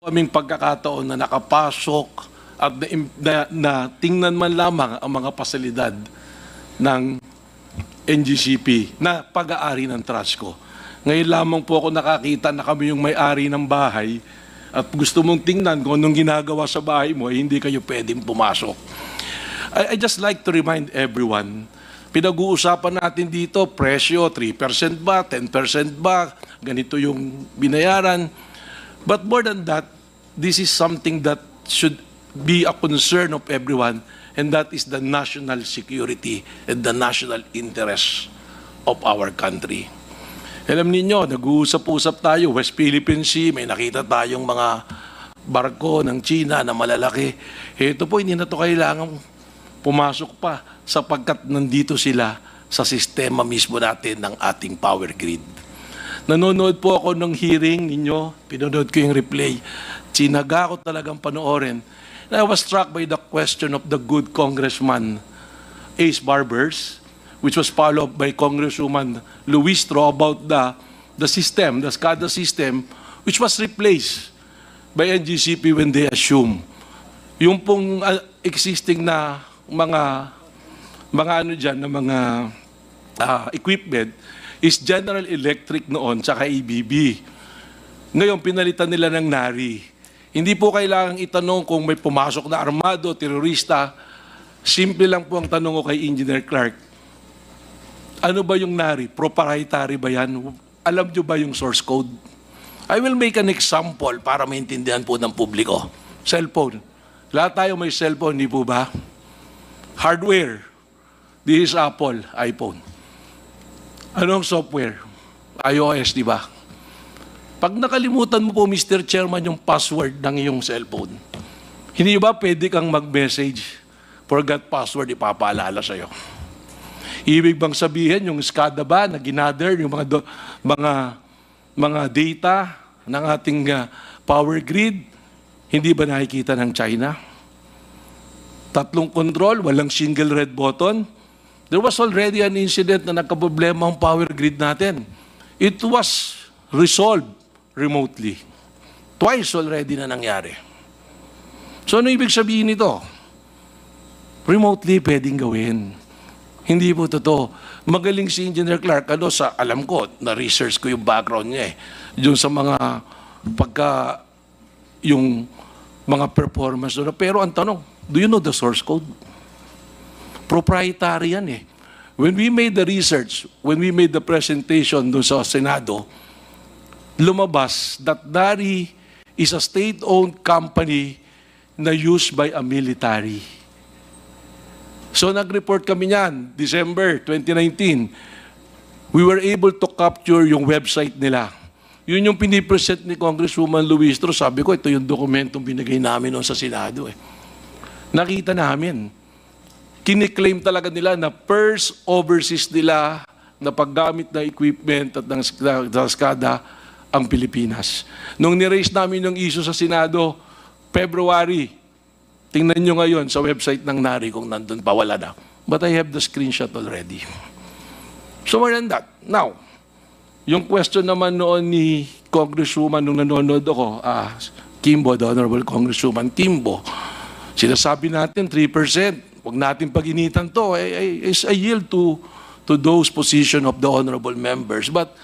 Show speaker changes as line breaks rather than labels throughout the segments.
kaming pagkakataon na nakapasok at na tingnan man lamang ang mga pasilidad ng NGCP na pag-aari ng Trasco. Ngayon lamang po ako nakakita na kami yung may-ari ng bahay at gusto mong tingnan kung anong ginagawa sa bahay mo, hindi kayo pwedeng pumasok. I just like to remind everyone, pinag-uusapan natin dito, presyo, 3% ba, 10% ba, ganito yung binayaran. But more than that, this is something that should be a concern of everyone, and that is the national security and the national interest of our country. Alam niyo, nag-uusap-usap tayo, West Philippine Sea, may nakita tayong mga barko ng China na malalaki. Ito po, hindi na ito kailangan pumasok pa sapagkat nandito sila sa sistema mismo natin ng ating power grid. Nanonood po ako ng hearing ninyo, pinanood ko yung replay. Sinaga ko talagang panoorin. And I was struck by the question of the good Congressman Ace Barbers, which was followed by Congresswoman Luistro about the system, the SCADA system, which was replaced by NGCP when they assume. Yung pong existing na mga ano dyan, na mga equipment is General Electric noon, tsaka ABB. Ngayon, pinalitan nila ng NARI. Hindi po kailangang itanong kung may pumasok na armado, terorista. Simple lang po ang tanong ko kay Engineer Clark. Ano ba yung NARI? Proprietary ba yan? Alam nyo ba yung source code? I will make an example para maintindihan po ng publiko. Cellphone. Lahat tayo may cellphone, di po ba? Hardware. This is Apple, iPhone. Anong software? iOS, di ba? Pag nakalimutan mo po, Mr. Chairman, yung password ng iyong cellphone, hindi ba pwede kang mag-message, forgot password, ipapaalala sa'yo? Ibig bang sabihin, yung SCADA ba na ginather, yung mga data ng ating power grid, hindi ba nakikita ng China? 3 control, walang single red button. There was already an incident na nagkaproblema ang power grid natin. It was resolved remotely. Twice already na nangyari. So ano ibig sabihin nito? Remotely pwedeng gawin. Hindi po totoo. Magaling si Engineer Clark, alam ko, na-research ko yung background niya yung sa mga yung mga performance doon. Pero ang tanong, do you know the source code? Proprietary yan eh. When we made the research, when we made the presentation doon sa Senado, lumabas that NARI is a state-owned company na used by a military. So nag-report kami niyan, December 2019. We were able to capture yung website nila. Yun yung pinipresent ni Congresswoman Luistro. Sabi ko, ito yung dokumentong binigay namin noon sa Senado eh. Nakita namin. Kiniklaim talaga nila na first overseas nila na paggamit ng equipment at ng SCADA ang Pilipinas. Nung ni-raise namin yung issue sa Senado, February, tingnan nyo ngayon sa website ng NARI kung nandun pa, wala na. But I have the screenshot already. So more than that. Now, yung question naman noon ni Congresswoman nung nanonood ako, Kimbo, the Honorable Congresswoman Kimbo, sinasabi natin 3%. Huwag natin pag-initan to. I yield to those position of the honorable members. But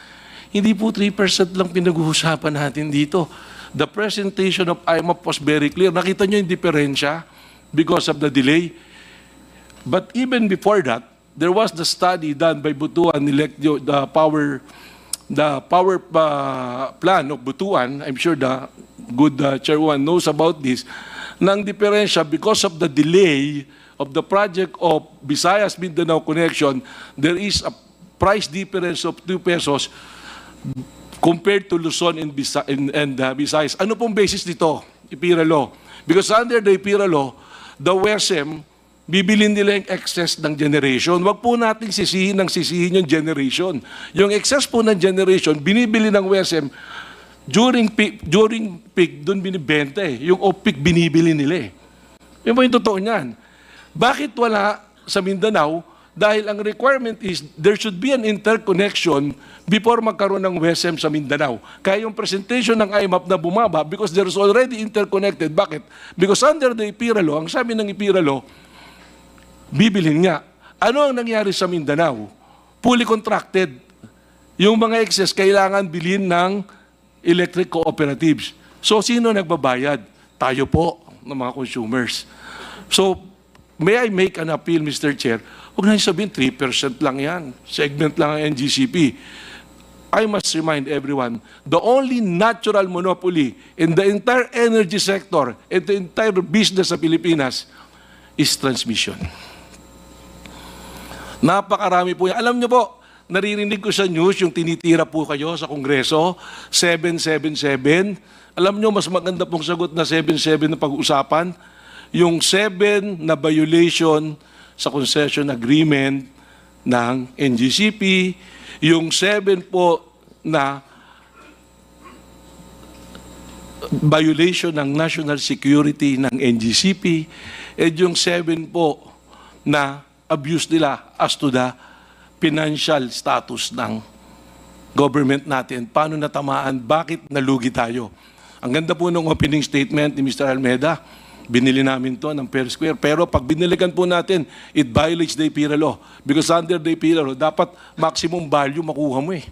hindi po 3% lang pinag-uusapan natin dito. The presentation of IMAP was very clear. Nakita nyo yung diferensya because of the delay. But even before that, there was the study done by Butuan, the power plan of Butuan. I'm sure the good chairwoman knows about this. Nang diferensya because of the delay of the project of Visayas-Mindanao Connection, there is a price difference of 2 pesos compared to Luzon and Visayas. Ano pong basis nito? IPIRA law. Because under the IPIRA law, the WESM, bibilin nila yung excess ng generation. Wag po natin sisihin yung generation. Yung excess po ng generation, binibili ng WESM during peak, doon binibenta eh. Yung off-peak binibili nila eh. Yun po yung totoo niyan. Bakit wala sa Mindanao Dahil ang requirement is there should be an interconnection before magkaroon ng WESM sa Mindanao. Kaya yung presentation ng IMAP na bumaba because there's already interconnected. Bakit? Because under the IPIRA law, ang sabi ng IPIRA law, bibilhin nga. Ano ang nangyari sa Mindanao? Fully contracted. Yung mga excess kailangan bilhin ng electric cooperatives. So, sino nagbabayad? Tayo po, ng mga consumers. So, may I make an appeal, Mr. Chair? Huwag na sabihin, 3% lang yan. Segment lang ang NGCP. I must remind everyone, the only natural monopoly in the entire energy sector and the entire business sa Pilipinas is transmission. Napakarami po yan. Alam niyo po, naririnig ko sa news yung tinitira po kayo sa Kongreso, 777. Alam niyo, mas maganda pong sagot na 77 na pag-uusapan. Yung 7 na violation sa concession agreement ng NGCP, yung 7 po na violation ng national security ng NGCP, at yung 7 po na abuse nila as to the financial status ng government natin. Paano natamaan? Bakit nalugi tayo? Ang ganda po ng opening statement ni Mr. Almeda. Binili namin to ng per square. Pero pag binilikan po natin, it violates the IPIRA law. Because under the IPIRA law, dapat maximum value makuha mo eh.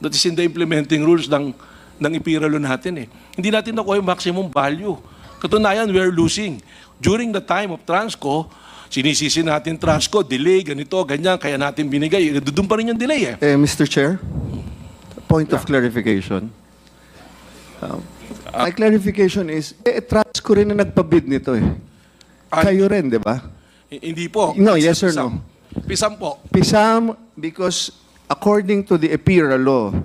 That is in the implementing rules ng IPIRA law natin eh. Hindi natin nakuha yung maximum value. Katunayan, we are losing. During the time of Transco, sinisisi natin Transco, delay, ganito, ganyan, kaya natin binigay. Doon pa rin yung delay eh.
Mr. Chair, point of clarification. My clarification is, Transco rin na nagpabid nito eh. Kayo rin, di ba?
Hindi po.
No, yes or no?
Pisam po.
Pisam, because according to the IPIRA law,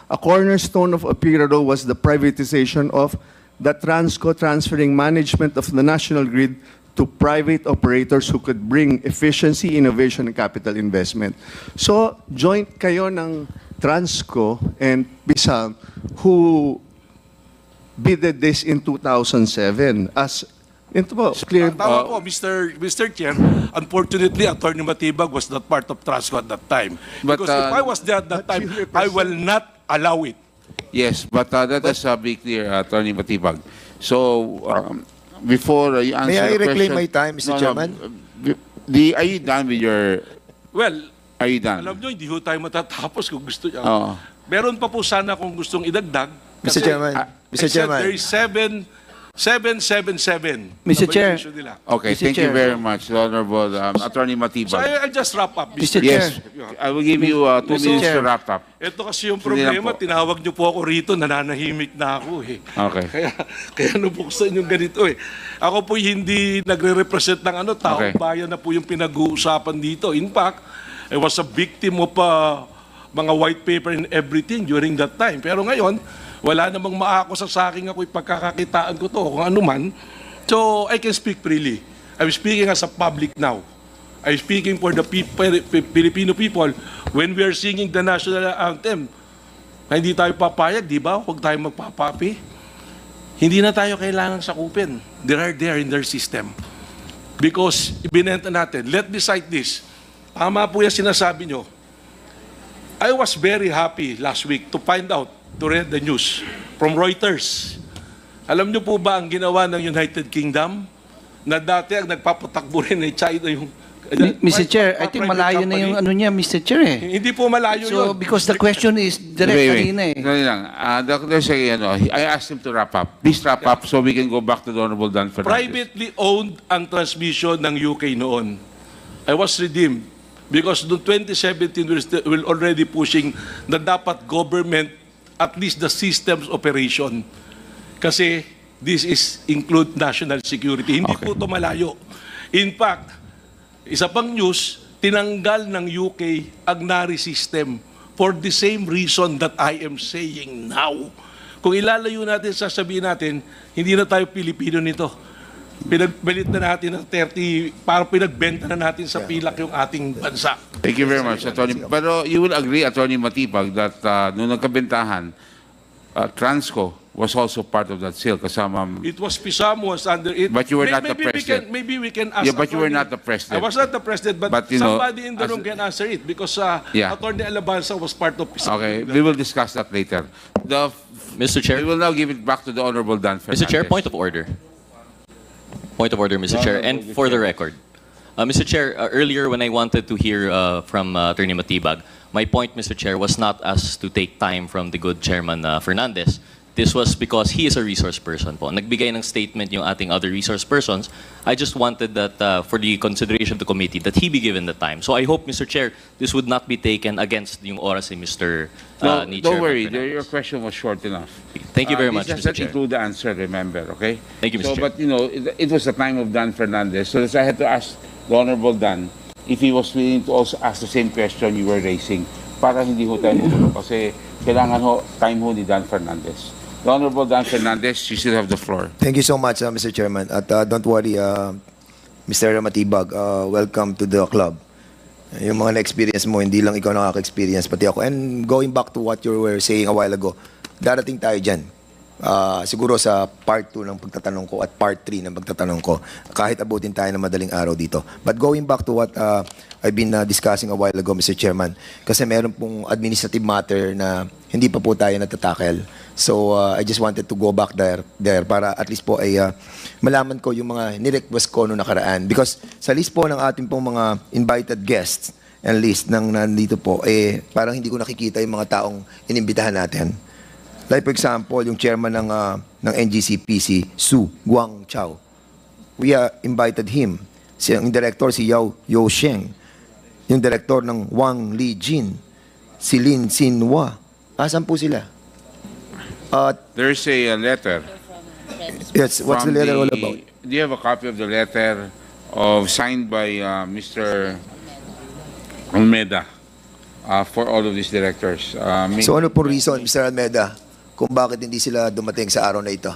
a cornerstone of IPIRA law was the privatization of the Transco, transferring management of the national grid to private operators who could bring efficiency, innovation, and capital investment. So, joint kayo ng Transco and Pisam who bidded this in 2007 as ito po, clear.
Tama po, Mr. Chair. Unfortunately, Attorney Matibag was not part of Transco at that time.
But,
Because if I was there at that time, I will not allow it.
Yes, but let us be clear, Attorney Matibag. So, before you answer
May I
the
reclaim
question-
my time, Mr. Chairman?
Are you done with your...
Well,
Are you done?
alam nyo, hindi ho tayo matatapos kung gusto nyo.
Oo.
Meron pa po sana kung gustong idagdag.
Mr. Chairman,
I
Mr.
said
Chairman.
there is 777.
Mr.
na
Chair.
violation nila.
Okay,
Mr.
thank you
Chair.
very much, Honorable Attorney
So
Matibag.
I just wrap up,
Mr.
Yes, I will give you 2
Mr.
minutes to
Chair.
wrap up.
Ito kasi yung
Hindi lang
problema,
po.
tinawag niyo po ako rito, nananahimik na ako eh.
Okay.
Kaya nabuksan yung ganito eh. Ako po hindi nagre-represent ng taong
Okay.
bayan na po yung pinag-uusapan dito. In fact, I was a victim of mga white paper and everything during that time. Pero ngayon, wala namang maakusa sa akin ako ipagkakakitaan ko to kung ano man. So, I can speak freely. I'm speaking as a public now. I'm speaking for the Filipino people when we are singing the national anthem. Na hindi tayo papayag, di ba? Huwag tayo magpapapi. Hindi na tayo kailangan sakupin. They are there in their system. Because, ibinenta natin. Let me cite this. Tama po yung sinasabi nyo. I was very happy last week to find out, to read the news from Reuters. Alam niyo po ba ang ginawa ng United Kingdom? Na dati ang nagpapatakbo rin ay China yung...
Mr. Chair, I think malayo na yung ano niya, Mr. Chair eh.
Hindi po malayo
So,
yun.
because the question is direct kanina eh.
Dali lang. Dr. Say, I asked him to wrap up. Please wrap up so we can go back to the Honorable Dan Fernandez.
Privately owned ang transmission ng UK noon. I was redeemed because noong 2017 we're already pushing na dapat government at least the systems operation. Kasi this is include national security. Hindi po ito malayo. In fact, isa pang news, tinanggal ng UK ang NARI system for the same reason that I am saying now. Kung ilalayo natin, sasabihin natin, hindi na tayo Pilipino nito. Pinagbalit na natin ng 30, para pinagbenta na natin sa pilak yung ating bansa.
Thank you very much, Attorney. Pero you will agree, Attorney Matibag, that nung nagkabentahan, Transco was also part of that sale. Kasama,
It was Pisamo was under it.
But you were not the
Maybe
president.
Maybe we can ask.
Yeah, but you were
Attorney-
not the president.
I was not the president, but
you know,
somebody in the
as-
room can answer it because
Yeah.
Attorney Alabanza was part of Pisamo.
okay, we will discuss that later.
Mr. Chair.
We will now give it back to the Honorable Dan Fernandez.
Mr. Chair, point of order. Point of order, Mr. Chair, and for the record. Mr. Chair, earlier when I wanted to hear from Attorney Matibag, my point, Mr. Chair, was not as to take time from the good Chairman Fernandez. This was because he is a resource person po. Nagbigay ng statement yung ating other resource persons. I just wanted that for the consideration of the committee that he be given the time. So I hope, Mr. Chair, this would not be taken against yung oras ni Mr.
No,
ni
don't
Chairman
worry.
Fernandez.
Your question was short enough.
Thank you very much,
This
Mr.
doesn't
Chair.
include the answer, remember, okay?
Thank you, Mr.
So,
Chair.
but you know, it was the time of Dan Fernandez, so that's why I had to ask the Honorable Dan if he was willing to also ask the same question you were raising para hindi ho tayo magulo kasi kailangan ho time ho ni Dan Fernandez. The Honorable Dan Fernandez, you still have the floor.
Thank you so much, Mr. Chairman. At don't worry, Mr. Matibag, welcome to the club. Yung mga na-experience mo, hindi lang ikaw nakaka-experience, pati ako. And going back to what you were saying a while ago, darating tayo dyan. Siguro sa part 2 ng pagtatanong ko at part 3 ng pagtatanong ko, kahit abutin tayo ng madaling araw dito. But going back to what I've been discussing a while ago, Mr. Chairman, kasi meron pong administrative matter na hindi pa po tayo natatakel. So I just wanted to go back there para at least po ay malaman ko yung mga nirequest ko noong nakaraan. Because sa list po ng ating pong mga invited guests and list ng nandito po, parang hindi ko nakikita yung mga taong inimbitahan natin. Like for example, yung chairman ng NGCP, Su Guangchao. We invited him. Yung director, si Yao Sheng. Yung director ng Wang Lijin, si Lin Xinhua. Asan po sila?
There's a letter.
Yes, what's the
from
letter all about?
Do you have a copy of the letter signed by Mr. Almeida for all of these directors?
So ano po reason, Mr. Almeida, kung bakit hindi sila dumating sa araw na ito?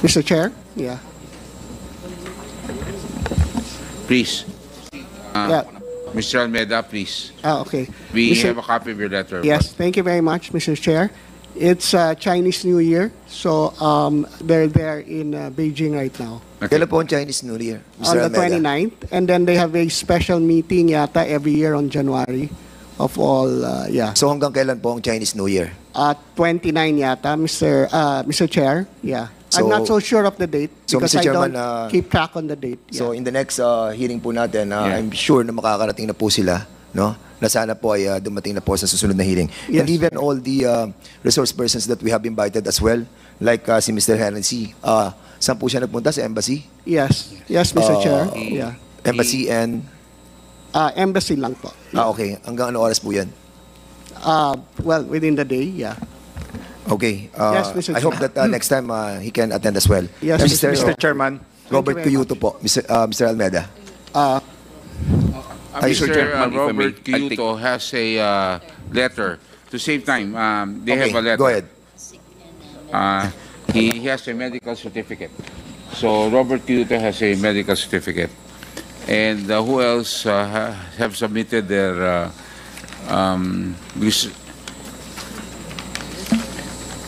Mr. Chair? Yeah.
Please.
Yeah.
Mr. Almeida, please.
Okay.
We
Mr.
have a copy of your letter.
Yes, thank you very much, Mr. Chair. It's Chinese New Year, so they're there in Beijing right now.
Okay.
Kailan po ang Chinese New Year,
On
Mr.
the
Almeida?
29th, and then they have a special meeting yata every year on January of all, yeah.
So hanggang kailan po ang Chinese New Year?
29 yata, Mr. Chair, yeah. I'm
So-
not so sure of the date
So,
because
Mr.
I
Chairman,
don't keep track on the date.
So
Yeah.
in the next hearing po natin, I'm sure na makakarating na po sila, no? Na sana po ay dumating na po sa susunod na hearing.
Yes.
And even all the resource persons that we have invited as well, like si Mr. Hennessy, saan po siya nagpunta? Sa embassy?
Yes, Mr. Chair, yeah.
Embassy and...
Embassy lang po.
okay. Hanggang ano oras po yan?
Well, within the day, yeah.
Okay.
Yes, Mr.
I hope that next time he can attend as well.
Yes,
Mr.
Mr.
Chairman. Robert
Thank you very
Cuyuto po. Mr. Almeida.
Mr.
Chairman, if I may,
Robert
I'll
Cuyuto has a letter. To save time, they have a letter.
Go ahead.
He has a medical certificate. So Robert Cuyuto has a medical certificate. And who else have submitted their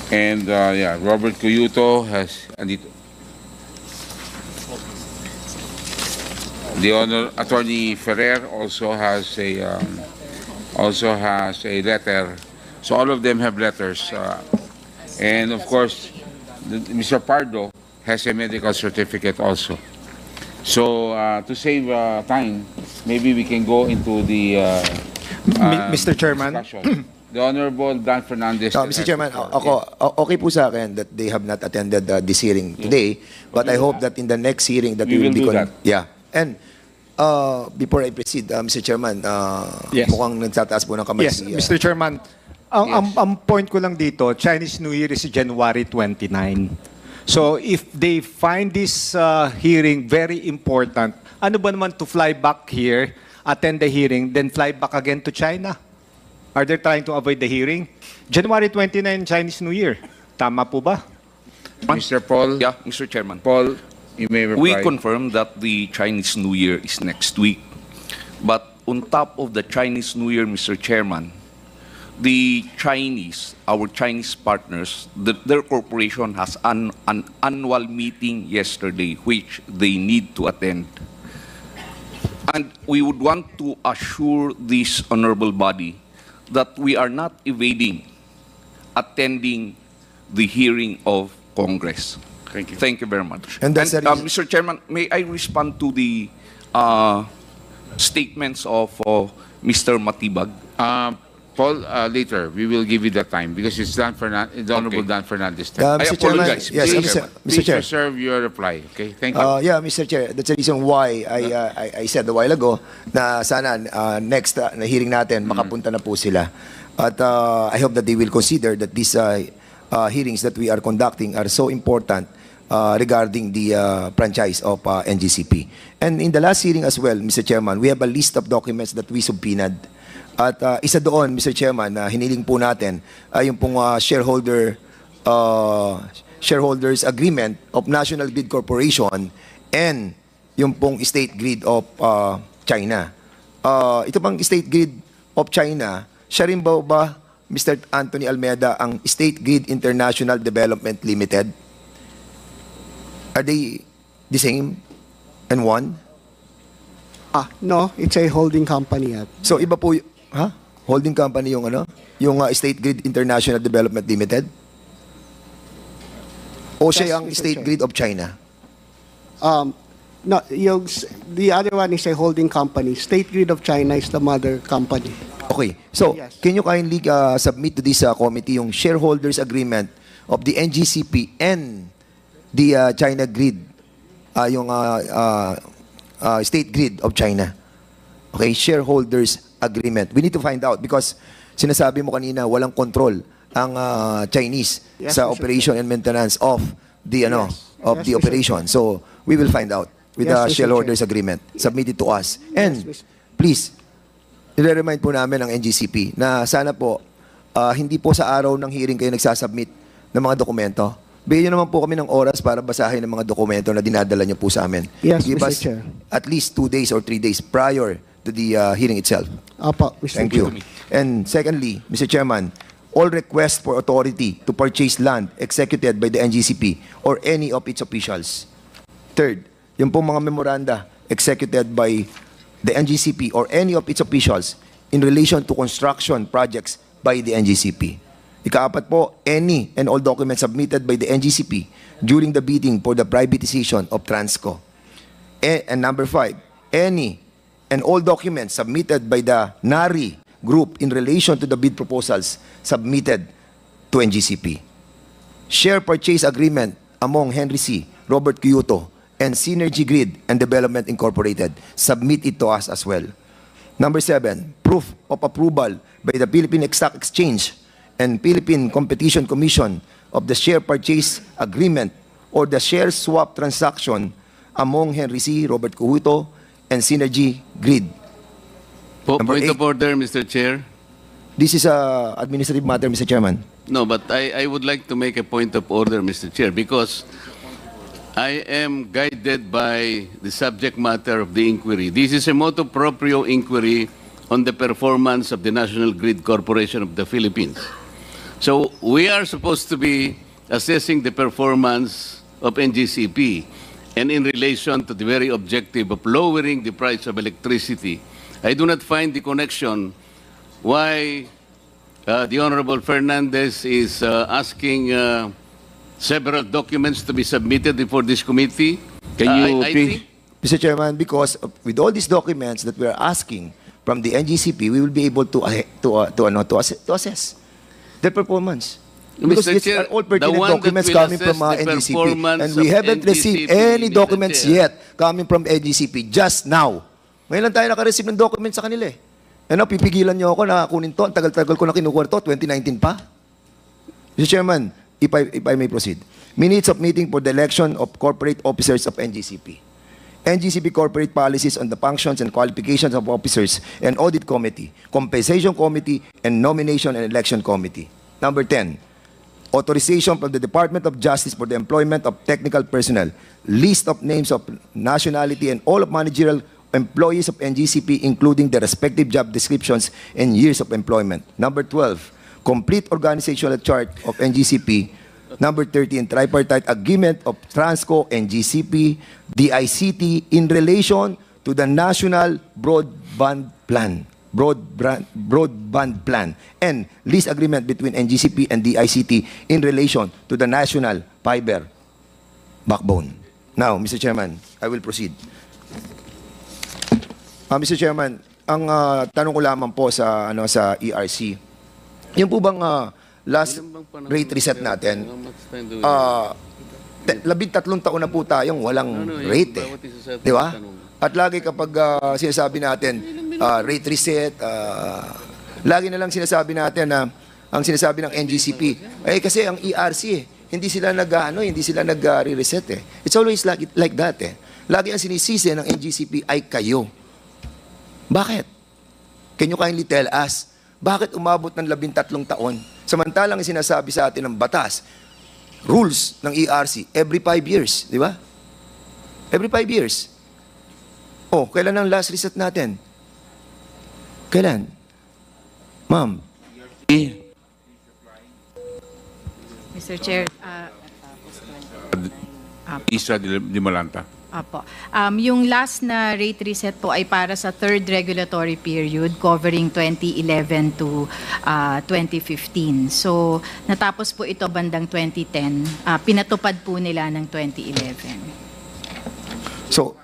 Robert Cuyuto has the Honor Attorney Ferrer also has a letter. So all of them have letters. And of course, Mr. Pardo has a medical certificate also. So to save time, maybe we can go into the
Mr. Chairman.
discussion. The Honorable Dan Fernandez.
Mr. Chairman, okay po sa akin that they have not attended this hearing today, but I hope that in the next hearing that
We
we will
will
be
do that.
Yeah. And before I proceed, Mr. Chairman,
Yes.
mukhang nagtataas po ng kamay
Yes,
si...
Mr. Chairman. Ang point ko lang dito, Chinese New Year is January 29. So if they find this hearing very important, ano ba naman to fly back here, attend the hearing, then fly back again to China? Are they trying to avoid the hearing? January 29, Chinese New Year. Tama po ba?
Mr. Paul.
Yeah, Mr. Chairman.
Paul, you may reply.
We confirm that the Chinese New Year is next week. But on top of the Chinese New Year, Mr. Chairman, the Chinese, our Chinese partners, their corporation has an annual meeting yesterday, which they need to attend. And we would want to assure this honorable body that we are not evading attending the hearing of Congress.
Thank you.
Thank you very much.
And that's the reason-
Mr. Chairman, may I respond to the statements of Mr. Matibag?
Paul, later, we will give you that time because it's the Honorable
Okay.
Dan Fernandez time.
I
Mr. Chairman,
apologize,
yes,
Please,
Mr.
please
Chair.
reserve your reply. Okay, thank you.
Yeah, Mr. Chair, that's the reason why I said a while ago na sana next na hearing natin makapunta na po sila. At I hope that they will consider that these hearings that we are conducting are so important regarding the franchise of NGCP. And in the last hearing as well, Mr. Chairman, we have a list of documents that we subpoenaed. At isa doon, Mr. Chairman, na hiniling po natin ay yung pong shareholders agreement of National Grid Corporation and yung pong State Grid of China. Ito pang State Grid of China, siya rin ba, Mr. Anthony Almeida, ang State Grid International Development Limited? Are they the same and one?
No, it's a holding company.
So iba po, holding company yung ano? Yung State Grid International Development Limited? O siya
Yes,
ang
Mr.
State
Chair.
Grid of China?
No, the other one is a holding company. State Grid of China is the mother company.
Okay. So,
Yes.
can you kindly submit to this committee yung shareholders agreement of the NGCP and the China Grid, yung State Grid of China? Okay, shareholders agreement. We need to find out because sinasabi mo kanina walang control ang Chinese
Yes,
sa
Mr.
operation and maintenance of the
Yes,
the
Mr.
operation. So, we will find out with
Yes,
the
Mr.
shareholders
Chair.
agreement. Submit it to us. And
Yes, Mr.
please, nire-remind po namin ang NGCP na sana po hindi po sa araw ng hearing kayo nagsasubmit ng mga dokumento. Bigyan nyo naman po kami ng oras para basahin ang mga dokumento na dinadala nyo po sa amin.
Yes,
Give
Mr.
us
Chair.
at least 2 days or 3 days prior to the hearing itself.
Apo, Mr.
Thank
Chair.
you. And secondly, Mr. Chairman, all requests for authority to purchase land executed by the NGCP or any of its officials. Third, yung pong mga memoranda executed by the NGCP or any of its officials in relation to construction projects by the NGCP. Ikaapat po, any and all documents submitted by the NGCP during the bidding for the privatization of Transco. And number 5, any and all documents submitted by the NARI group in relation to the bid proposals submitted to NGCP. Share purchase agreement among Henry C., Robert Kyoto, and Synergy Grid and Development Incorporated. Submit it to us as well. Number 7, proof of approval by the Philippine Stock Exchange and Philippine Competition Commission of the share purchase agreement or the share swap transaction among Henry C., Robert Kyoto, and Synergy Grid. Number
Point
8.
of order, Mr. Chair.
This is a administrative matter, Mr. Chairman.
No, but I would like to make a point of order, Mr. Chair, because I am guided by the subject matter of the inquiry. This is a motu proprio inquiry on the performance of the National Grid Corporation of the Philippines. So we are supposed to be assessing the performance of NGCP and in relation to the very objective of lowering the price of electricity. I do not find the connection why the Honorable Fernandez is asking several documents to be submitted before this committee.
Can you
I
please-
think
Mr. Chairman, because with all these documents that we are asking from the NGCP, we will be able to assess their performance. Because
Mr.
these
Chair,
are all
the
pertinent
one that
documents
will
coming from
assess the
NGCP.
performance
And we
of
haven't received
NGCP,
any
Mr.
documents
Chair.
yet coming from NGCP just now. Ngayon lang tayo nakareceive ng documents sa kanila eh. Ano, pipigilan niyo ako na kunin to. Ang tagal-tagal ko na kinukuha to. 2019 pa. Mr. Chairman, if I may proceed. Minutes of meeting for the election of corporate officers of NGCP. NGCP corporate policies on the functions and qualifications of officers and audit committee, compensation committee, and nomination and election committee. Number 10, authorization from the Department of Justice for the employment of technical personnel, list of names of nationality and all of managerial employees of NGCP, including their respective job descriptions and years of employment. Number 12, complete organizational chart of NGCP. Number 13, tripartite agreement of Transco, NGCP, DICT in relation to the National Broadband Plan. Broadband Plan and lease agreement between NGCP and DICT in relation to the National Fiber Backbone. Now, Mr. Chairman, I will proceed. Mr. Chairman, ang tanong ko lamang po sa ERC, yung po bang last rate reset natin, 13 taon na po tayong walang rate Di ba? At lagi kapag sinasabi natin, rate reset, lagi na lang sinasabi natin na ang sinasabi ng NGCP, kasi ang ERC, hindi sila nag-re-reset It's always like that Lagi ang sinisisi ng NGCP ay kayo. Bakit? Can you kindly tell us, bakit umabot ng 13 taon? Samantalang sinasabi sa atin ng batas, rules ng ERC, every 5 years, di ba? Every 5 years. Kailan ang last reset natin? Kailan? Ma'am.
Mr. Chair,
Isra de Malanta.
Apo. Yung last na rate reset po ay para sa third regulatory period covering 2011 to 2015. So, natapos po ito bandang 2010. Pinatupad po nila ng 2011.
So,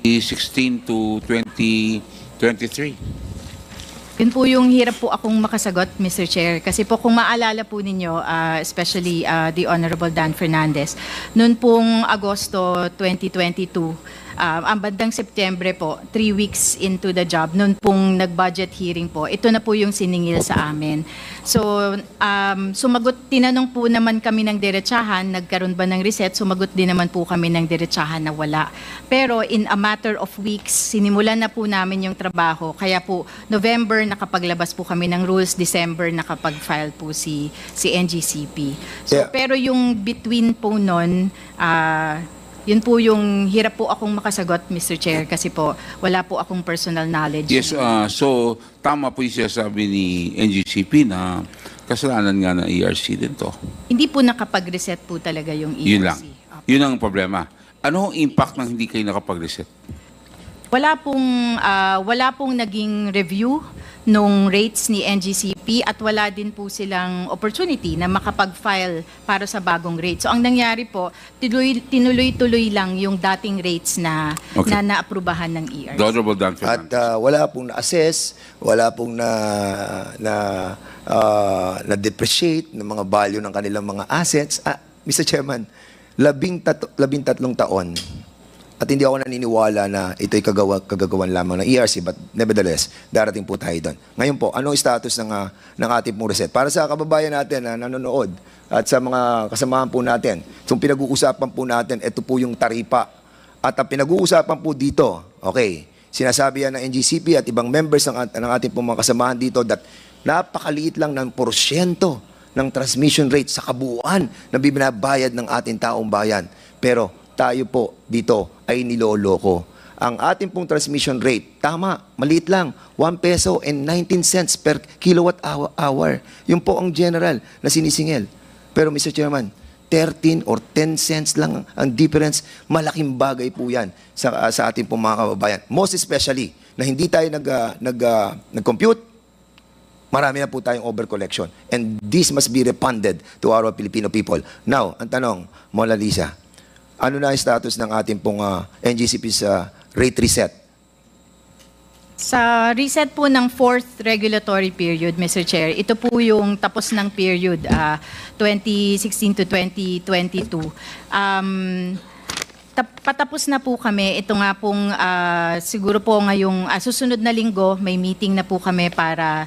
2016 to 2023.
Yun po yung hirap po akong makasagot, Mr. Chair. Kasi po kung maalala po ninyo, especially the Honorable Dan Fernandez, noon pong Agosto 2022, ang bandang September po, 3 weeks into the job, noon pong nag-budget hearing po, ito na po yung siningil sa amin. So, tinanong po naman kami ng diretsahan, nagkaroon ba ng reset? Sumagot din naman po kami ng diretsahan na wala. Pero in a matter of weeks, sinimulan na po namin yung trabaho. Kaya po, November nakapaglabas po kami ng rules, December nakapag-file po si NGCP. So, pero yung between po nun, yun po yung hirap po akong makasagot, Mr. Chair, kasi po wala po akong personal knowledge.
Yes, so tama po yung sinasabi ni NGCP na kasalanan nga ng ERC din to.
Hindi po nakapag-reset po talaga yung ERC.
Yun lang. Yun ang problema. Ano ang impact ng hindi kayo nakapag-reset?
Wala pong naging review nung rates ni NGCP at wala din po silang opportunity na makapag-file para sa bagong rate. So ang nangyari po, tinuloy-tuloy lang yung dating rates na naaprubahan ng ERC.
Honorable Dan Fernandez.
At wala pong na-assess, wala pong na-depreciate ng mga value ng kanilang mga assets. Mr. Chairman, 13 taon. At hindi ako naniniwala na ito'y kagagawan lamang ng ERC, but nevertheless, darating po tayo doon. Ngayon po, anong status ng ating pong reset? Para sa kababayan natin na nanonood at sa mga kasamahan po natin, itong pinag-uusapan po natin, ito po yung taripa. At ang pinag-uusapan po dito, sinasabi yan ng NGCP at ibang members ng ating pong mga kasamahan dito that napakaliit lang ng porsyento ng transmission rate sa kabuuan na binabayad ng ating taong bayan. Pero tayo po dito ay niloloko. Ang ating pong transmission rate, tama, maliit lang, 1 peso and 19 cents per kilowatt hour. Yun po ang general na sinisingil. Pero Mr. Chairman, 13 or 10 cents lang ang difference. Malaking bagay po yan sa ating pong mga kababayan. Most especially, na hindi tayo nag-compute, marami na po tayong overcollection. And this must be refunded to our Filipino people. Now, ang tanong, Mona Lisa, ano na ang status ng ating pong NGCP's rate reset?
Sa reset po ng fourth regulatory period, Mr. Chair, ito po yung tapos ng period 2016 to 2022. Patapos na po kami. Ito nga pong siguro po ngayong susunod na linggo, may meeting na po kami para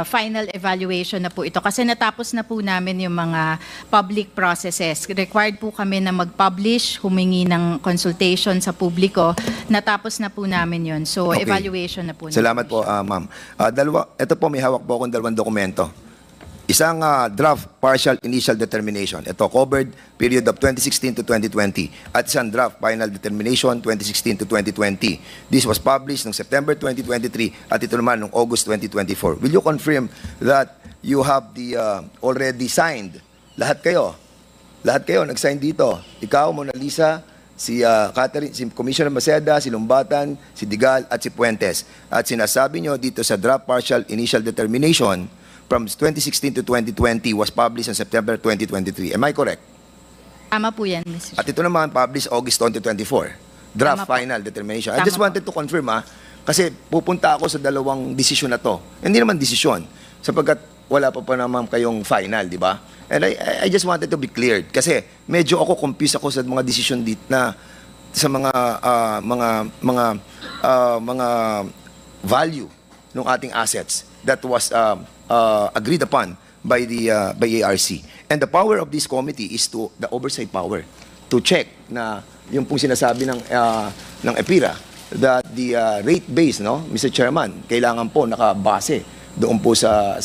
final evaluation na po ito. Kasi natapos na po namin yung mga public processes. Required po kami na mag-publish, humingi ng consultation sa publiko. Natapos na po namin yun. So, evaluation na po.
Salamat po, ma'am. Ito po, may hawak po akong 2 dokumento. Isang draft partial initial determination. Ito, covered period of 2016 to 2020. At isang draft final determination 2016 to 2020. This was published noong September 2023 at ito naman noong August 2024. Will you confirm that you have the already signed? Lahat kayo nag-sign dito. Ikaw, Mona Lisa, si Catherine, si Commissioner Maceda, si Lumbatan, si Digal at si Puentes. At sinasabi nyo dito sa draft partial initial determination from 2016 to 2020 was published on September 2023. Am I correct?
Tama po yan, Mr.
At ito naman published August 2024. Draft
Tama po.
final determination. I
Tama
just
po.
wanted to confirm kasi pupunta ako sa dalawang desisyon na to. Hindi naman desisyon sapagkat wala pa naman kayong final, di ba? And I just wanted to be cleared kasi medyo ako confused ako sa mga desisyon dito na sa mga value ng ating assets that was agreed upon by ARC. And the power of this committee is the oversight power to check na yung pong sinasabi ng EPIRA that the rate base, no, Mr. Chairman, kailangan po nakabase doon po sa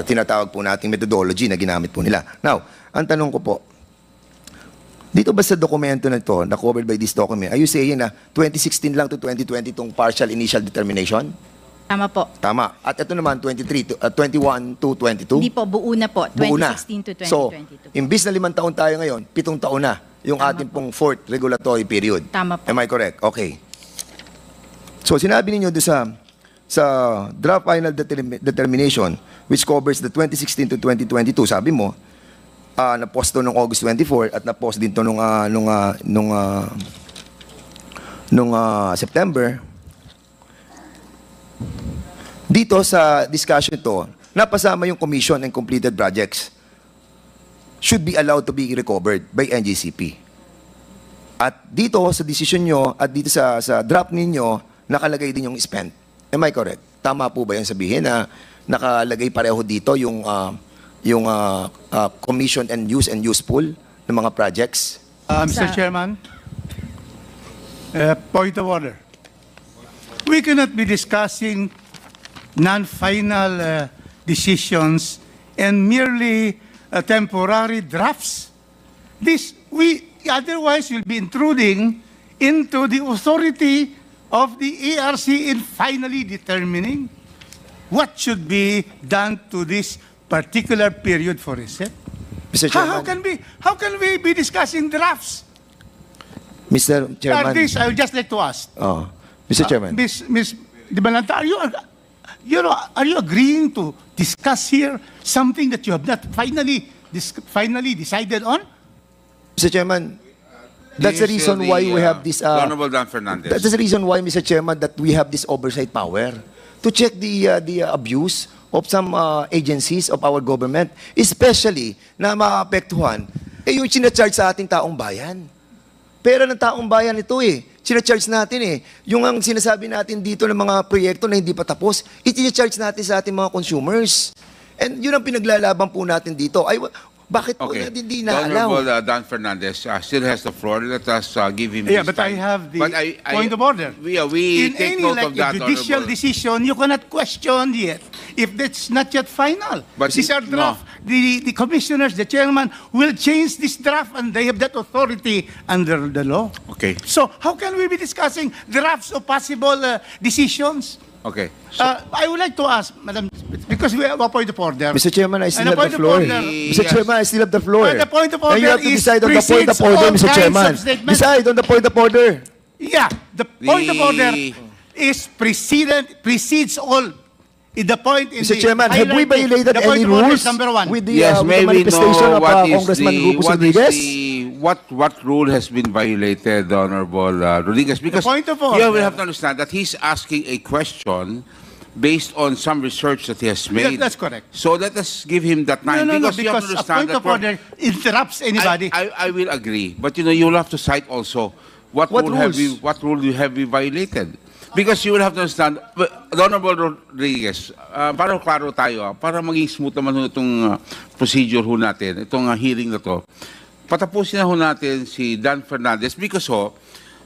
tinatawag po nating methodology na ginamit po nila. Now, ang tanong ko po, dito ba sa dokumento na ito, na covered by this document, are you saying na 2016 lang to 2020 itong partial initial determination?
Tama po.
Tama. At ito naman, 21 to 22?
Hindi po, buo na po.
Buo na.
2016 to 2022.
So, imbis na 5 taon tayo ngayon, 7 taon na yung
Tama
ating pong fourth regulatory period.
Tama po.
Am I correct? Okay. So, sinabi ninyo doon sa draft final determination which covers the 2016 to 2022, sabi mo, na-post to noong August 24 at na-post din to nung September. Dito sa discussion to, napasama yung commission and completed projects should be allowed to be recovered by NGCP. At dito sa decision nyo at dito sa draft ninyo, nakalagay din yung spent. Am I correct? Tama po ba yung sabihin na nakalagay pareho dito yung commission and useful ng mga projects?
Mr. Chairman, point of order. We cannot be discussing non-final decisions and merely temporary drafts. Otherwise will be intruding into the authority of the ARC in finally determining what should be done to this particular period for reset.
Mr. Chairman,
How can we be discussing drafts?
Mr. Chairman.
This, I would just like to ask.
Mr. Chairman.
Ms. De Balanta, are you agreeing to discuss here something that you have not finally decided on?
Mr. Chairman, that's the reason why we have this.
Honorable Dan Fernandez.
That's the reason why, Mr. Chairman, that we have this oversight power to check the abuse of some agencies of our government, especially na maapektuhan yung sinacharge sa ating taong bayan. Pera ng taong bayan ito sinacharge natin Yung ang sinasabi natin dito ng mga proyekto na hindi pa tapos, itinacharge natin sa ating mga consumers. And yun ang pinaglalaban po natin dito. Bakit po natin hindi na-allow?
Honorable Dan Fernandez still has the floor. Let us give him
Yeah,
his
but
time.
I have the point of order.
We
In
take
any
note of that,
judicial
Honorable.
decision, you cannot question yet if that's not yet final.
But
These are draft. The commissioners, the chairman will change this draft and they have that authority under the law.
Okay.
So how can we be discussing drafts of possible decisions?
Okay.
I would like to ask, Madam, because we have a point of order.
Mr. Chairman, I still
And a
have the
point of
floor.
order-
Mr. Chairman, I still have the floor.
And the point of
And you
order
have to
is
decide on the point of
precedes
order,
all
Mr.
kinds
Chairman.
of statements.
Decide on the point of order.
Yeah, the point of order is precedes all. The point in
Mr.
the
Chairman, have we
highlighted,
violated
the point
any
of order
rules
is number one.
with the,
Yes,
with
may
the
we
manifestation
know
of
what is
Congressman Rufus
what is
Rodriguez?
what rule has been violated, Honorable Rodriguez? Because
point of
here we
order.
have to understand that he's asking a question based on some research that he has made.
That's correct.
So let us give him that time
No,
because you have
because
to
a
understand
point
that
of order interrupts anybody.
I will agree, but you will have to cite also what
What
rule have
rules?
what rule have we violated. Because you will have to understand, Honorable Rodriguez, para klaro tayo, para maging smooth naman itong procedure ho natin, itong hearing na to, patapusin na ho natin si Dan Fernandez because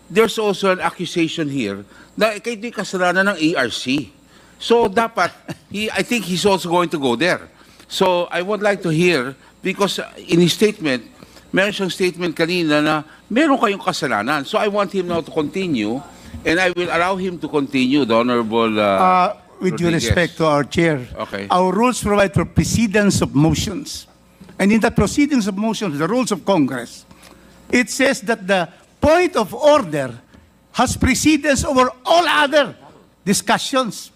there's also an accusation here na ito yung kasalanan ng ARC. So dapat, I think he's also going to go there. So I would like to hear, because in his statement, meron siyang statement kanina na meron kayong kasalanan. So I want him now to continue, and I will allow him to continue, the Honorable
With due
Rodriguez.
respect to our chair,
Okay.
our rules provide for precedence of motions. And in the proceedings of motions, the rules of Congress, it says that the point of order has precedence over all other discussions.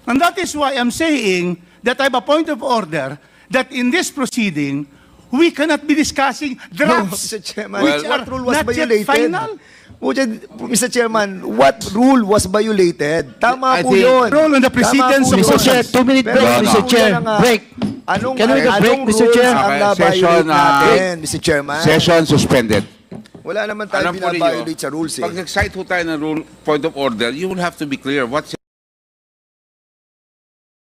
And that is why I'm saying that I have a point of order that in this proceeding, we cannot be discussing drafts
Mr. Chairman,
which
what
are
rule was
not yet
violated?
final.
Mr. Chairman, what rule was violated? Tama
I
po
think-
yun.
Rule on the precedence
Tama po
of
yun.
Mr. Chair, 2-minute
Pero
break,
ano
Mr.
po
Chair.
yan ang,
Break.
Anong,
Can we have a break,
anong
Mr.
rules
Chair?
ang
Okay,
na-violate
session,
natin, Mr. Chairman?
Session suspended.
Wala naman tayo
Alam po ninyo,
binabiolate sa rules eh.
pag nag-cite ho tayo ng rule, point of order, you will have to be clear what's